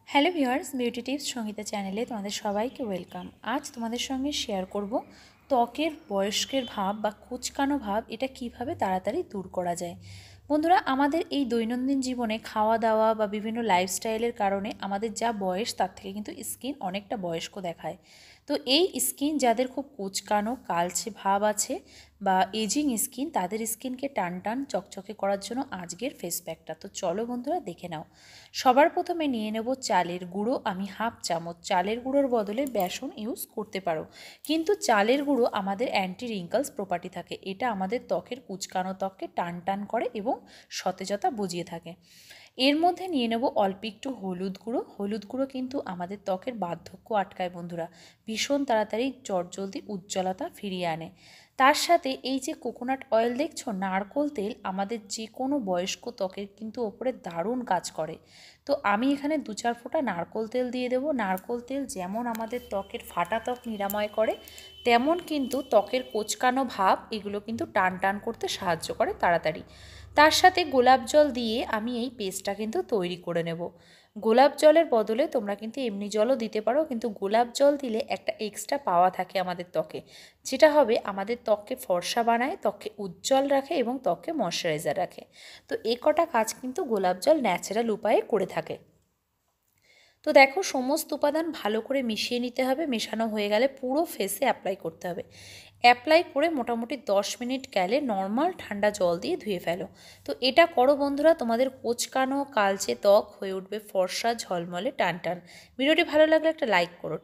Hello viewers, beauty tips Sangeeta চ্যানেলে তোমাদের সবাইকে ওয়েলকাম। আজ তোমাদের সঙ্গে শেয়ার করব ত্বকের বয়স্কের ভাব বা কুঁচকানো ভাব এটা কিভাবে তাড়াতাড়ি দূর করা যায়। বন্ধুরা, আমাদের এই দৈনন্দিন জীবনে খাওয়া দাওয়া বা বিভিন্ন লাইফস্টাইলের কারণে আমাদের যা বয়স তার থেকে কিন্তু স্কিন অনেকটা বয়স্ক দেখায়। তো এই স্কিন যাদের খুব কুঁচকানো কালচে ভাব আছে বা এজিং স্কিন, তাদের স্কিনকে টান টান চকচকে করার জন্য আজকের ফেস প্যাকটা। তো চলো বন্ধুরা দেখে নাও। সবার প্রথমে নিয়ে নেব চালের গুঁড়ো। আমি হাফ চামচ, চালের গুঁড়োর বদলে বেসন ইউজ করতে পারো, কিন্তু চালের গুঁড়ো আমাদের অ্যান্টি রিঙ্কলস প্রপার্টি থাকে। এটা আমাদের ত্বকের কুঁচকানো ত্বককে টান টান করে এবং সতেজতা বুঝিয়ে থাকে। এর মধ্যে নিয়ে নেব অল্প একটু হলুদ গুঁড়ো। হলুদ গুঁড়ো কিন্তু আমাদের ত্বকের বার্ধক্য আটকায় বন্ধুরা, ভীষণ তাড়াতাড়ি চটজলদি উজ্জ্বলতা ফিরিয়ে আনে। তার সাথে এই যে কোকোনাট অয়েল দেখছো, নারকোল তেল, আমাদের যে কোনো বয়স্ক ত্বকের কিন্তু ওপরে দারুণ কাজ করে। তো আমি এখানে 2-4 ফোঁটা নারকোল তেল দিয়ে দেবো। নারকোল তেল যেমন আমাদের ত্বকের ফাটা ত্বক নিরাময় করে, তেমন কিন্তু ত্বকের কোঁচকানো ভাব এগুলো কিন্তু টান টান করতে সাহায্য করে তাড়াতাড়ি। তার সাথে গোলাপ জল দিয়ে আমি এই পেস্টটা কিন্তু তৈরি করে নেব। গোলাপ জলের বদলে তোমরা কিন্তু এমনি জলও দিতে পারো, কিন্তু গোলাপ জল দিলে একটা এক্সট্রা পাওয়া থাকে আমাদের ত্বকে, যেটা হবে আমাদের ত্বককে ফর্সা বানায়, ত্বককে উজ্জ্বল রাখে এবং ত্বককে ময়শ্চারাইজার রাখে। তো এই কটা কাজ কিন্তু গোলাপ জল ন্যাচারাল উপায়ে করে থাকে। তো দেখো, সমস্ত উপাদান ভালো করে মিশিয়ে নিতে হবে। মেশানো হয়ে গেলে পুরো ফেসে অ্যাপ্লাই করতে হবে। অ্যাপ্লাই করে মোটামুটি 10 মিনিট গেলে নর্মাল ঠান্ডা জল দিয়ে ধুয়ে ফেলো। তো এটা করো বন্ধুরা, তোমাদের কোঁচকানো কালচে ত্বক হয়ে উঠবে ফর্সা ঝলমলে টান টান। ভিডিওটি ভালো লাগলে একটা লাইক করো।